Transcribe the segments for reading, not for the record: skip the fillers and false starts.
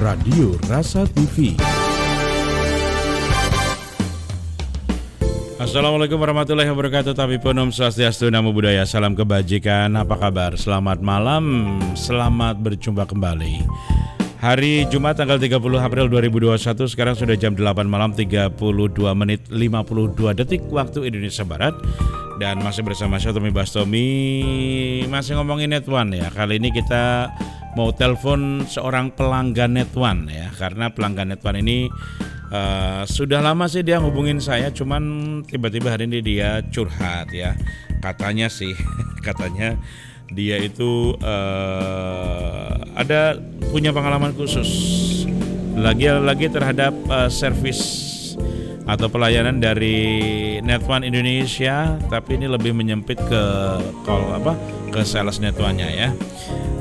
Radio Rasa TV. Assalamualaikum warahmatullahi wabarakatuh. Tapi Om Swastiastu, Namo Buddhaya, salam kebajikan. Apa kabar? Selamat malam, selamat berjumpa kembali. Hari Jumat tanggal 30 April 2021. Sekarang sudah jam 8 malam 32 menit 52 detik waktu Indonesia Barat. Dan masih bersama saya Tommy Bastomi, masih ngomongin Net One ya. Kali ini kita mau telepon seorang pelanggan Net One ya. Karena pelanggan Net One ini sudah lama sih dia hubungin saya, cuman tiba-tiba hari ini dia curhat ya. Katanya sih, katanya dia itu ada punya pengalaman khusus lagi terhadap servis atau pelayanan dari Net One Indonesia, tapi ini lebih menyempit ke ke sales Net One-nya ya.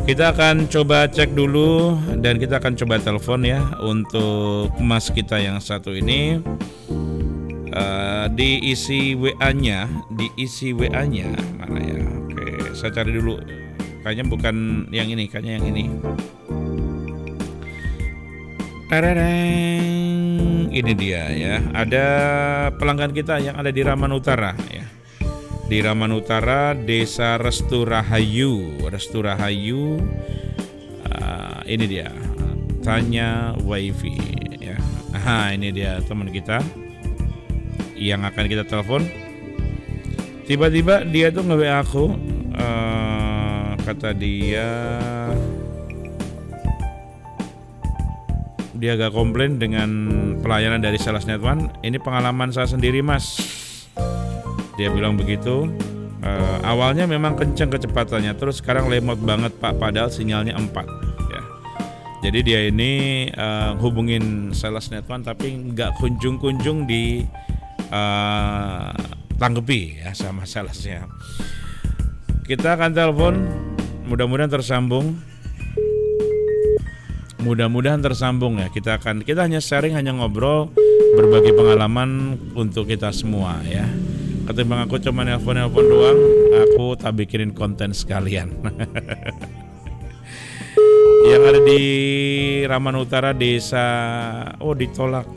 Kita akan coba cek dulu dan kita akan coba telepon ya untuk mas kita yang satu ini. Diisi WA-nya mana ya? Oke, saya cari dulu. Kayaknya bukan yang ini, kayaknya yang ini. Ini dia ya. Ada pelanggan kita yang ada di Raman Utara ya. Di Raman Utara, Desa Restu Rahayu. Ini dia. Tanya Wifi ya. Ini dia teman kita yang akan kita telepon. Tiba-tiba dia tuh nge-WA aku, kata dia agak komplain dengan pelayanan dari sales Net One. Ini pengalaman saya sendiri mas, dia bilang begitu. Awalnya memang kenceng kecepatannya, terus sekarang lemot banget pak, padahal sinyalnya 4 ya. Jadi dia ini hubungin sales Net One tapi nggak kunjung di tanggepi ya sama salesnya. Kita akan telepon, mudah-mudahan tersambung ya. Kita hanya sharing, hanya ngobrol, berbagi pengalaman untuk kita semua ya. Ketimbang aku cuma nelpon doang, aku tak bikinin konten sekalian. Yang ada di Raman Utara, desa ditolak.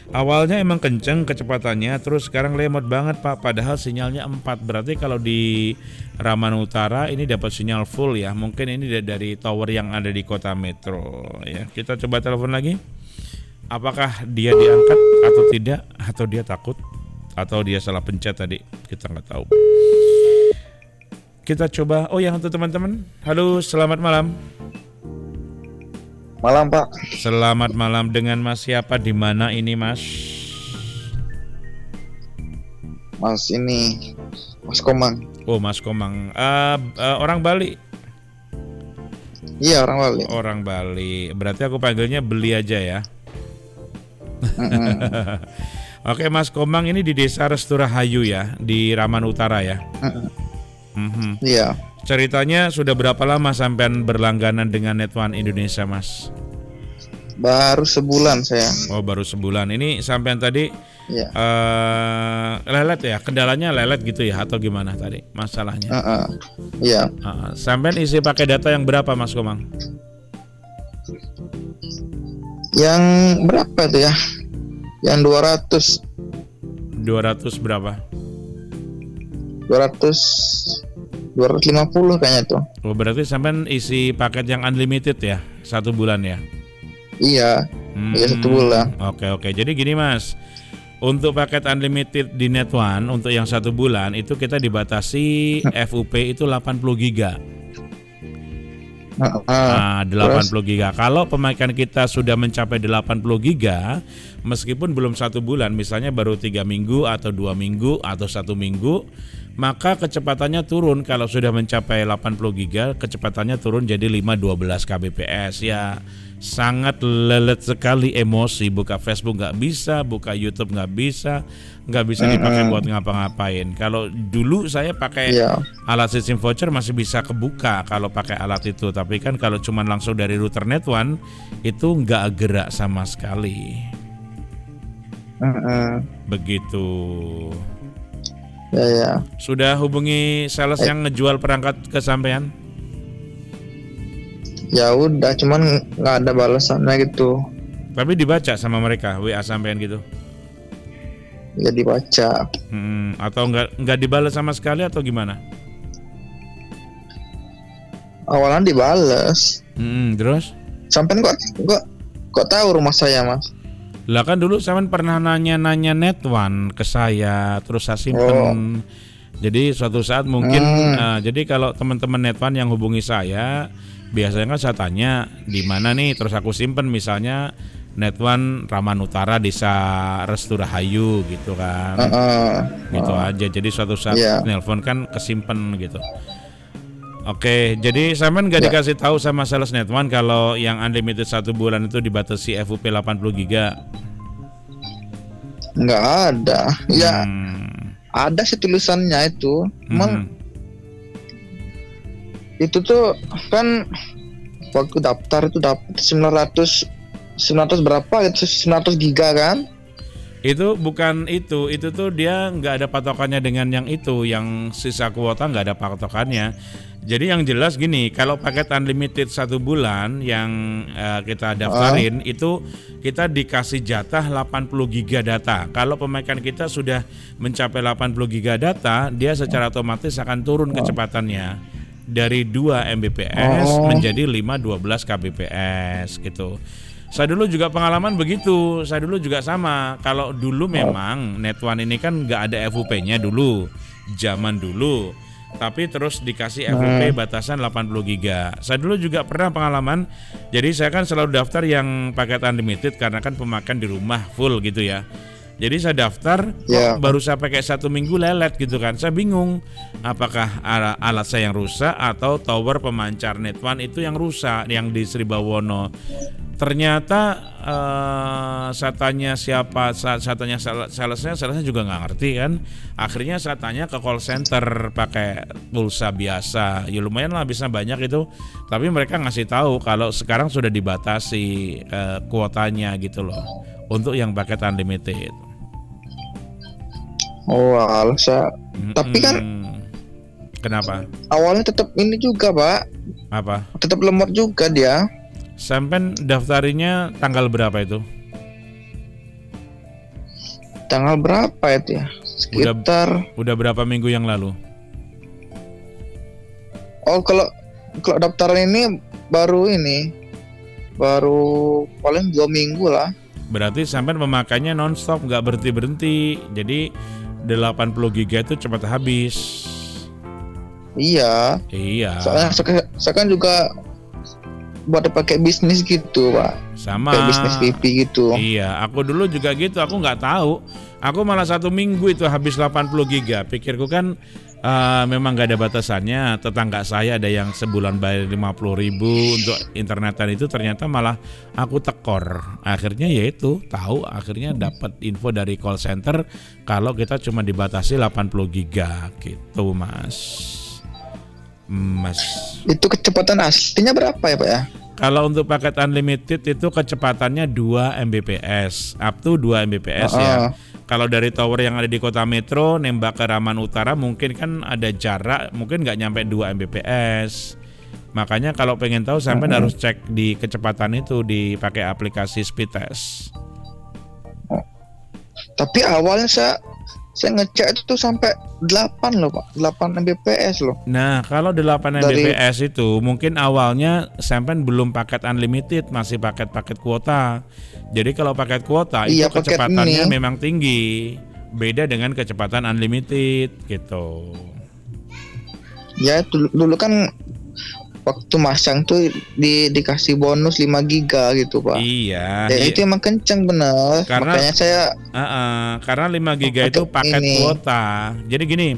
Awalnya emang kenceng kecepatannya, terus sekarang lemot banget pak, padahal sinyalnya 4. Berarti kalau di Raman Utara ini dapat sinyal full ya. Mungkin ini dari tower yang ada di kota metro ya. Kita coba telepon lagi. Apakah dia diangkat atau tidak, atau dia takut, atau dia salah pencet tadi, kita nggak tahu. Kita coba. Oh ya, untuk teman-teman, halo, selamat malam. Malam Pak. Selamat malam, dengan Mas siapa, di mana ini Mas? Mas ini Mas Komang. Oh Mas Komang, orang Bali? Iya orang Bali. Orang Bali, berarti aku panggilnya Beli aja ya. Oke Mas Komang, ini di Desa Restu Rahayu ya, di Raman Utara ya. Iya. Ceritanya sudah berapa lama sampean berlangganan dengan Net One Indonesia Mas? Baru sebulan saya. Oh baru sebulan. Ini sampean tadi ya. Lelet ya? Kendalanya lelet gitu ya atau gimana tadi masalahnya? Iya. Sampean isi pakai data yang berapa Mas Komang? Yang berapa itu ya? Yang 200 berapa? 250 kayaknya tuh. Oh berarti sampean isi paket yang unlimited ya, 1 bulan ya? Iya. Iya 1 bulan. Oke. Jadi gini Mas, untuk paket unlimited di Net One untuk yang 1 bulan itu kita dibatasi FUP itu 80 giga. 80 giga. Kalau pemakaian kita sudah mencapai 80 giga, meskipun belum 1 bulan, misalnya baru 3 minggu atau 2 minggu atau 1 minggu, maka kecepatannya turun. Kalau sudah mencapai 80 giga, kecepatannya turun jadi 512 kbps ya. Sangat lelet sekali, emosi. Buka Facebook nggak bisa, buka YouTube nggak bisa dipakai buat ngapa-ngapain. Kalau dulu saya pakai alat sistem voucher masih bisa kebuka kalau pakai alat itu. Tapi kan kalau cuma langsung dari router Net One itu nggak gerak sama sekali. Begitu. Ya. Sudah hubungi sales yang ngejual perangkat ke sampean? Ya udah, cuman nggak ada balasannya gitu. Tapi dibaca sama mereka WA sampean gitu. Ya dibaca. Atau nggak dibalas sama sekali atau gimana? Awalnya dibales. Terus? Sampai kok tahu rumah saya, Mas? Lah kan dulu sampean pernah nanya Netwan ke saya, terus saya simpen. Jadi suatu saat mungkin jadi kalau teman-teman Netwan yang hubungi saya, biasanya kan saya tanya di mana nih, terus aku simpen misalnya Netwan Raman Utara Desa Restu Rahayu gitu kan. Gitu aja. Jadi suatu saat nelpon kan kesimpen gitu. Oke, jadi sampean nggak dikasih tahu sama sales Netwan kalau yang unlimited 1 bulan itu dibatasi FUP 80 giga? Nggak ada. Ya ada sih tulisannya itu. Cuman itu tuh kan waktu daftar itu dapat 900 berapa gitu, 900 giga kan? Itu bukan itu tuh dia nggak ada patokannya dengan yang itu, yang sisa kuota nggak ada patokannya. Jadi yang jelas gini, kalau paket unlimited 1 bulan yang kita daftarin itu kita dikasih jatah 80 giga data. Kalau pemakaian kita sudah mencapai 80 giga data, dia secara otomatis akan turun kecepatannya dari 2 Mbps menjadi 512 Kbps gitu. Saya dulu juga pengalaman begitu. Saya dulu juga sama. Kalau dulu memang Netwan ini kan nggak ada FUP-nya dulu, zaman dulu. Tapi terus dikasih FUP batasan 80 giga. Saya dulu juga pernah pengalaman. Jadi saya kan selalu daftar yang paket unlimited karena kan pemakaian di rumah full gitu ya. Jadi saya daftar, baru saya pakai 1 minggu lelet gitu kan. Saya bingung apakah alat saya yang rusak atau tower pemancar Netwan itu yang rusak, yang di Sribawono. Ternyata saya tanya siapa, saya tanya salesnya juga nggak ngerti kan. Akhirnya saya tanya ke call center pakai pulsa biasa. Ya lumayan lah, bisa banyak itu. Tapi mereka ngasih tahu kalau sekarang sudah dibatasi kuotanya gitu loh untuk yang paket unlimited. Tapi kan kenapa? Awalnya tetap ini juga, Pak. Apa? Tetap lemot juga dia. Sampai daftarinya tanggal berapa itu? Tanggal berapa itu ya? Sekitar udah berapa minggu yang lalu? Kalau daftaran ini baru paling 2 minggu lah. Berarti sampai pemakainya nonstop, nggak berhenti. Jadi 80 giga itu cepat habis. Iya. Soalnya saya kan juga buat pakai bisnis gitu, Pak. Sama. Kayak bisnis PP gitu. Iya, aku dulu juga gitu. Aku nggak tahu. Aku malah 1 minggu itu habis 80 giga. Pikirku kan memang nggak ada batasannya. Tetangga saya ada yang sebulan bayar 50.000 untuk internetan itu, ternyata malah aku tekor. Akhirnya yaitu tahu. Akhirnya dapat info dari call center kalau kita cuma dibatasi 80 giga gitu, Mas. Itu kecepatan aslinya berapa ya, Pak ya? Kalau untuk paket unlimited itu kecepatannya 2 Mbps, up to 2 Mbps ya. Kalau dari tower yang ada di kota metro nembak ke Raman Utara mungkin kan ada jarak, mungkin nggak nyampe 2 Mbps. Makanya kalau pengen tahu sampai harus cek di kecepatan itu dipakai aplikasi speed test. Tapi awalnya saya ngecek itu sampai 8 loh, Pak. 8 Mbps loh. Nah, kalau 8 Mbps itu mungkin awalnya sampean belum paket unlimited, masih paket kuota. Jadi kalau paket kuota itu kecepatannya memang tinggi. Beda dengan kecepatan unlimited gitu. Ya, dulu kan waktu masang tuh dikasih bonus 5 giga gitu, Pak. Iya. Itu emang kenceng bener. Makanya saya karena 5 giga itu paket kuota. Jadi gini,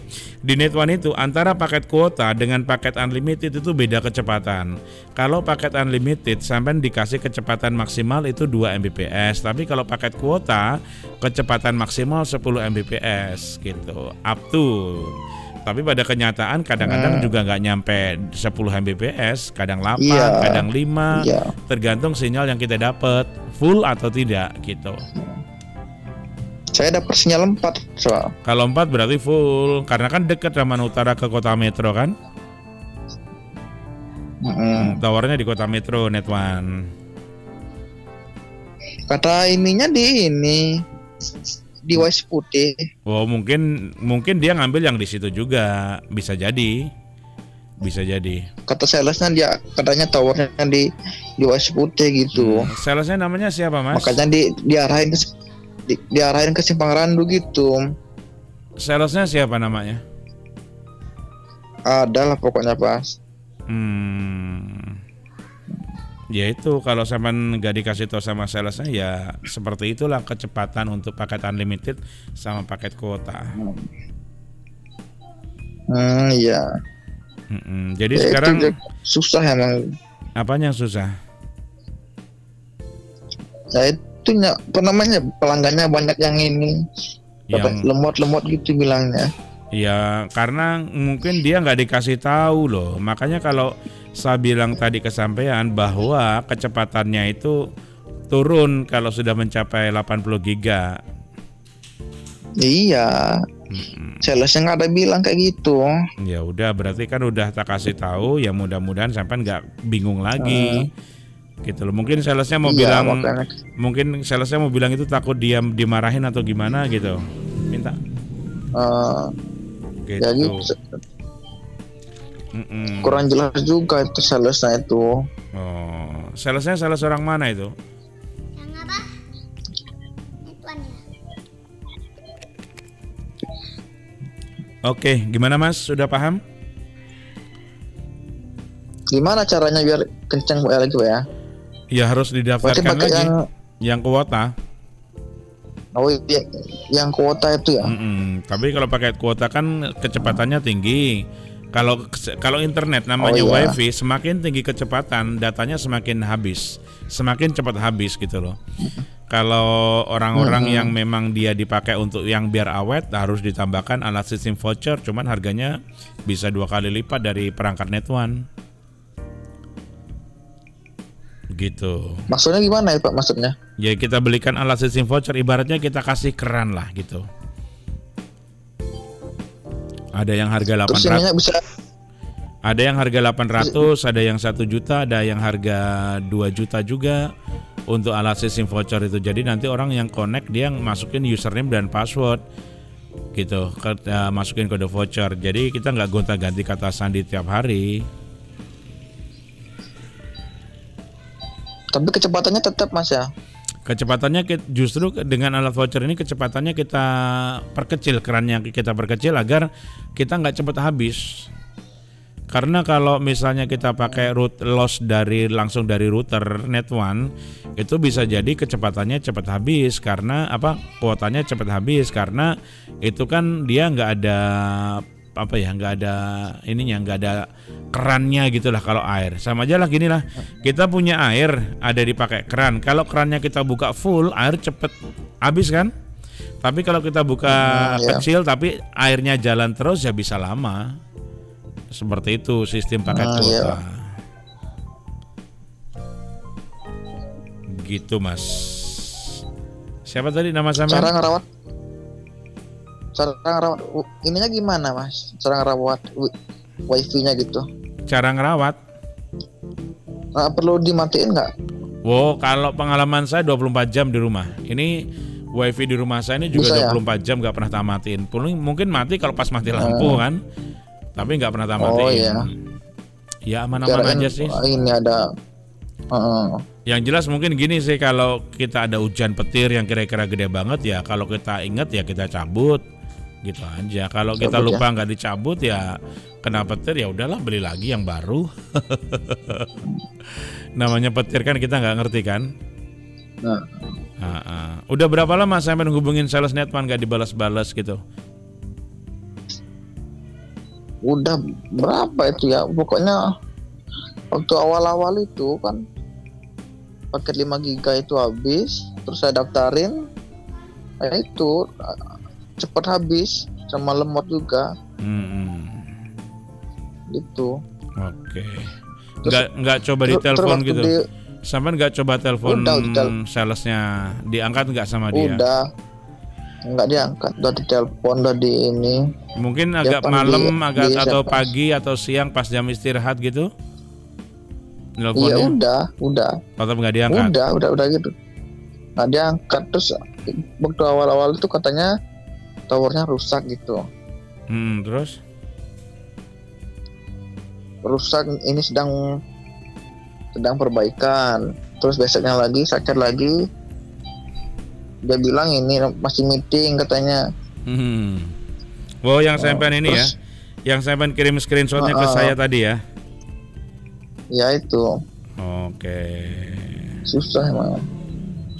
di Netwan itu antara paket kuota dengan paket unlimited itu beda kecepatan. Kalau paket unlimited sampai dikasih kecepatan maksimal itu 2 Mbps, tapi kalau paket kuota kecepatan maksimal 10 Mbps gitu. Up to. Tapi pada kenyataan kadang-kadang juga nggak nyampe 10 Mbps, kadang 8, kadang 5, tergantung sinyal yang kita dapat full atau tidak gitu. Saya dapat sinyal 4 soal. Kalau 4 berarti full, karena kan dekat Raman Utara ke kota metro kan? Towernya di Kota Metro Net One. Kata ininya di Wais Putih. Oh, mungkin dia ngambil yang di situ juga, bisa jadi. Kata salesnya dia katanya towernya di Wais Putih gitu. Salesnya namanya siapa, Mas? Makanya diarahin ke Simpang Randu gitu. Salesnya siapa namanya? Ada lah pokoknya pas. Ya itu kalau sampean nggak dikasih tahu sama salesnya ya seperti itulah kecepatan untuk paket unlimited sama paket kuota. Iya. Jadi Ya, sekarang itu susah emang. apanya yang susah? Ya itu namanya pelanggannya banyak yang ini dapat lemot-lemot gitu bilangnya. Ya karena mungkin dia nggak dikasih tahu loh. Makanya kalau saya bilang tadi kesampaian bahwa kecepatannya itu turun kalau sudah mencapai 80 giga. Iya. Salesnya nggak ada bilang kayak gitu. Ya udah berarti kan udah tak kasih tahu, ya mudah-mudahan sampai nggak bingung lagi. Gitu loh. Mungkin salesnya mau bilang makanya. mungkin salesnya mau bilang itu takut dia dimarahin atau gimana gitu. Minta. Gitu. Ya gitu. Kurang jelas juga itu salesnya itu. Oh, salesnya sales orang mana itu? Yang apa? Ituan ya. Oke, gimana Mas? Sudah paham? Gimana caranya biar kenceng lagi ya? Ya harus didaftarkan pakai lagi. Yang kuota. Oh iya, yang kuota itu ya. Tapi kalau pakai kuota kan kecepatannya tinggi. Kalau internet namanya WiFi, semakin tinggi kecepatan, datanya semakin cepat habis gitu loh. Kalau orang-orang yang memang dia dipakai untuk yang biar awet, harus ditambahkan alat sistem voucher, cuman harganya bisa 2 kali lipat dari perangkat Net One. Gitu. Maksudnya gimana ya Pak? Maksudnya? Ya kita belikan alat sistem voucher, ibaratnya kita kasih keran lah gitu. Ada yang harga 800. Bisa... Ada yang harga 800, ada yang 1 juta, ada yang harga 2 juta juga untuk alat sistem voucher itu. Jadi nanti orang yang connect dia masukin username dan password gitu, masukin kode voucher. Jadi kita nggak gonta-ganti kata sandi tiap hari. Tapi kecepatannya tetap Mas ya? Kecepatannya justru dengan alat voucher ini kecepatannya kita perkecil, kerannya kita perkecil agar kita nggak cepat habis. Karena kalau misalnya kita pakai loss langsung dari router Net One, itu bisa jadi kecepatannya cepat habis karena kuotanya cepat habis karena itu kan dia nggak ada nggak ada kerannya gitulah. Kalau air sama aja lah, gini lah, kita punya air ada dipakai keran, kalau kerannya kita buka full air cepet habis kan. Tapi kalau kita buka kecil tapi airnya jalan terus ya bisa lama. Seperti itu sistem paket kuota. Gitu Mas. Siapa tadi nama sampean? Cara ngerawat ininya gimana Mas? Cara ngerawat wifi-nya gitu. Cara ngerawat? Perlu dimatiin nggak? Wow, kalau pengalaman saya 24 jam di rumah. Ini wifi di rumah saya ini juga bisa 24 jam nggak pernah tamatin. Mungkin mati kalau pas mati lampu kan. Tapi nggak pernah tamatin. Oh iya. Ya aman-aman aja sih. Ini ada. Yang jelas mungkin gini sih, kalau kita ada hujan petir yang kira-kira gede banget ya, kalau kita ingat ya kita cabut. Gitu aja. Kalau kita lupa nggak dicabut ya kena petir, ya udahlah beli lagi yang baru. Namanya petir kan kita nggak ngerti kan. Udah berapa lama sampai hubungin sales Net One nggak dibalas-balas gitu? Udah berapa itu ya, pokoknya waktu awal-awal itu kan paket 5 giga itu habis, terus saya daftarin, itu cepat habis sama lemot juga. Gitu. Oke. Nggak coba ditelepon gitu. Sampai nggak coba telepon salesnya, diangkat nggak sama dia? Udah. Nggak diangkat, udah ditelepon, udah di ini. Mungkin agak malam, atau pagi atau siang pas jam istirahat gitu? Iya Nelponnya udah, tetap nggak diangkat. udah gitu. Nah dia angkat terus waktu awal-awal itu katanya towernya rusak gitu. Terus? Rusak ini sedang perbaikan. Terus besoknya lagi saya chat lagi. Dia bilang ini masih meeting katanya. Oh, yang sampean ini ya. Terus, Yang sampean kirim screenshotnya ke saya tadi ya. ya itu Oke. susah emang.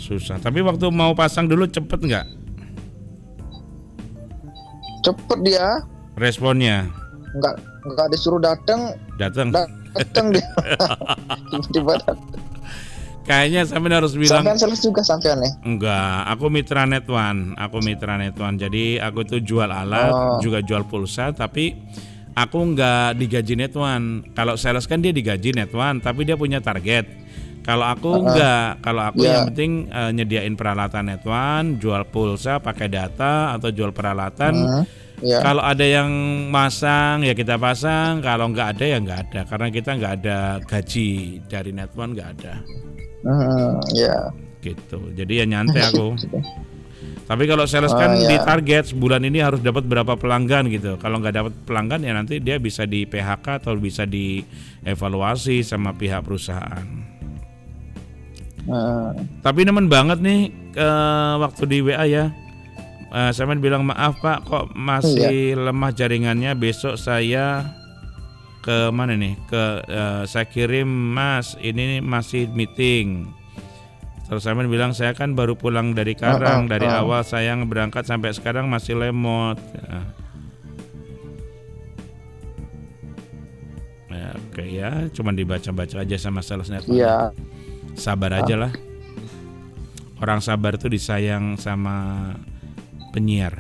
Susah. Tapi waktu mau pasang dulu cepet nggak Cepet dia, responnya? nggak disuruh datang Datang. dia. Tiba-tiba datang. Kayaknya sampean harus bilang. Sampean sales juga sampean ya? Enggak, aku mitra Net One. Jadi aku tuh jual alat, juga jual pulsa, tapi aku nggak digaji Net One. Kalau sales kan dia digaji Net One, tapi dia punya target. Kalau aku enggak, kalau aku yang penting nyediain peralatan Net One, jual pulsa, pakai data atau jual peralatan. Kalau ada yang masang ya kita pasang, kalau nggak ada ya nggak ada, karena kita nggak ada gaji dari Net One, nggak ada. Ya. Gitu. Jadi ya nyantai aku. Tapi kalau sales kan di target sebulan ini harus dapat berapa pelanggan gitu. Kalau nggak dapat pelanggan ya nanti dia bisa di PHK atau bisa dievaluasi sama pihak perusahaan. Tapi nemen banget nih waktu di WA ya. Saya bilang maaf Pak, kok masih lemah jaringannya. Besok saya ke mana nih? Saya kirim Mas, ini masih meeting. Terus saya bilang saya kan baru pulang dari Karang, dari awal saya berangkat sampai sekarang masih lemot. Ya, oke ya, cuman dibaca-baca aja sama sales Net One. Iya. Sabar aja lah. Orang sabar tuh disayang sama penyiar.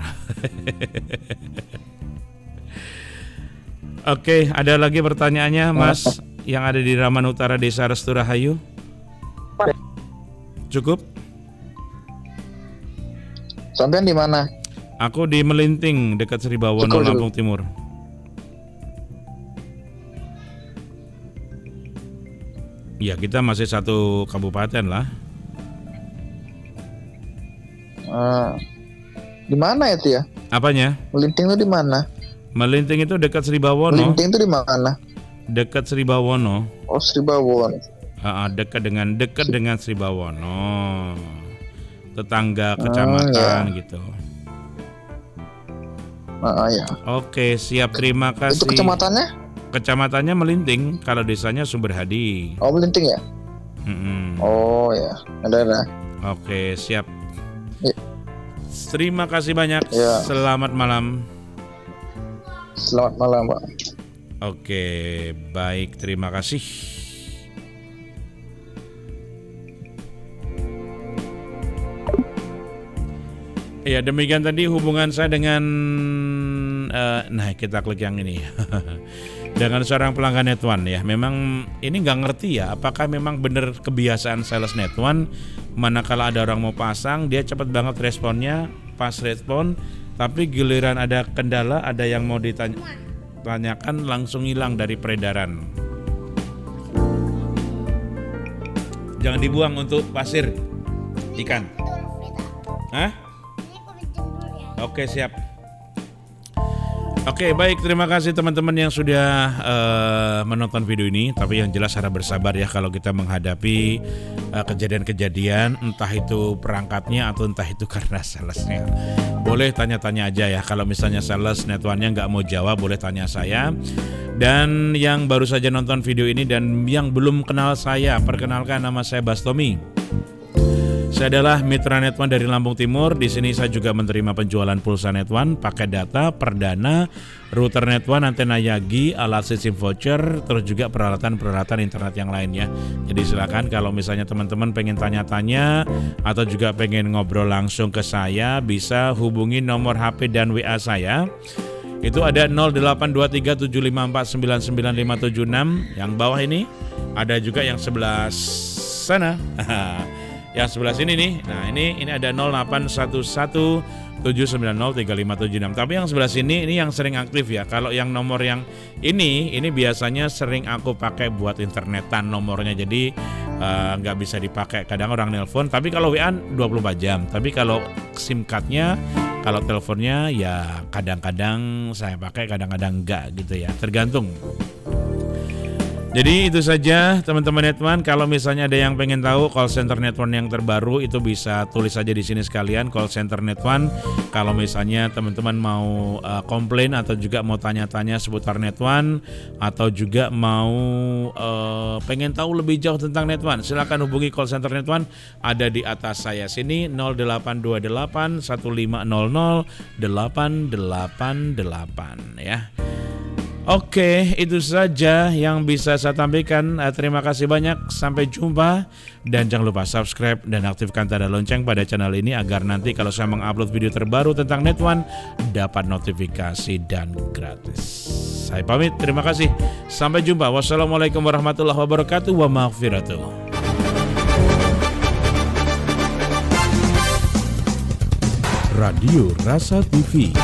Oke, ada lagi pertanyaannya Mas yang ada di Raman Utara Desa Restu Rahayu? Cukup? Sampean di mana? Aku di Melinting dekat Sribawono, Lampung Timur. Ya, kita masih satu kabupaten lah. Di mana itu ya? Apanya? Melinting itu di mana? Melinting itu dekat Sribawono. Melinting itu di mana? Dekat Sribawono. Oh, Sribawono. Dekat dengan Sribawono. Tetangga kecamatan gitu. Ya. Oke, siap, terima kasih. Itu kecamatannya? Kecamatannya Melinting, kalau desanya Sumberhadi. Oh, Melinting ya? Oh ya, ada. Oke, siap. Ya. Terima kasih banyak. Ya. Selamat malam. Selamat malam, Pak. Oke, baik, terima kasih. Ya, demikian tadi hubungan saya dengan nah kita klik yang ini. Dengan seorang pelanggan Net One ya. Memang ini nggak ngerti ya, apakah memang benar kebiasaan sales Net One, manakala ada orang mau pasang dia cepat banget responnya, pas respon, tapi giliran ada kendala, ada yang mau ditanyakan langsung hilang dari peredaran. Jangan dibuang untuk pasir ikan. Hah? Oke, siap. Oke, baik, terima kasih teman-teman yang sudah menonton video ini. Tapi yang jelas harap bersabar ya kalau kita menghadapi kejadian-kejadian, entah itu perangkatnya atau entah itu karena salesnya. Boleh tanya-tanya aja ya. Kalau misalnya sales Net One-nya nggak mau jawab, boleh tanya saya. Dan yang baru saja nonton video ini dan yang belum kenal saya, perkenalkan, nama saya Bastomi. Saya adalah mitra Net One dari Lampung Timur. Di sini saya juga menerima penjualan pulsa Net One, paket data, perdana, router Net One, antena Yagi, alat SIM voucher, terus juga peralatan-peralatan internet yang lainnya. Jadi silakan kalau misalnya teman-teman pengen tanya-tanya atau juga pengen ngobrol langsung ke saya, bisa hubungi nomor HP dan WA saya. Itu ada 082375499576 yang bawah ini. Ada juga yang sebelah sana. Yang sebelah sini nih. Nah, ini ada 081179035776. Tapi yang sebelah sini ini yang sering aktif ya. Kalau yang nomor yang ini biasanya sering aku pakai buat internetan nomornya. Jadi nggak bisa dipakai. Kadang orang nelpon. Tapi kalau WA 24 jam. Tapi kalau SIM cardnya, kalau teleponnya ya kadang-kadang saya pakai, kadang-kadang enggak gitu ya. Tergantung. Jadi itu saja teman-teman Netwan. Kalau misalnya ada yang pengen tahu call center Netwan yang terbaru, itu bisa tulis saja di sini sekalian, call center Netwan. Kalau misalnya teman-teman mau komplain atau juga mau tanya-tanya seputar Netwan, atau juga mau pengen tahu lebih jauh tentang Netwan, silakan hubungi call center Netwan. Ada di atas saya sini 0828 1500 888 ya. Oke, itu saja yang bisa saya tampilkan. Terima kasih banyak, sampai jumpa. Dan jangan lupa subscribe dan aktifkan tanda lonceng pada channel ini agar nanti kalau saya mengupload video terbaru tentang Netwan dapat notifikasi dan gratis. Saya pamit, terima kasih. Sampai jumpa. Wassalamualaikum warahmatullahi wabarakatuh. Wa maghfiratuh. Radio Rasa TV.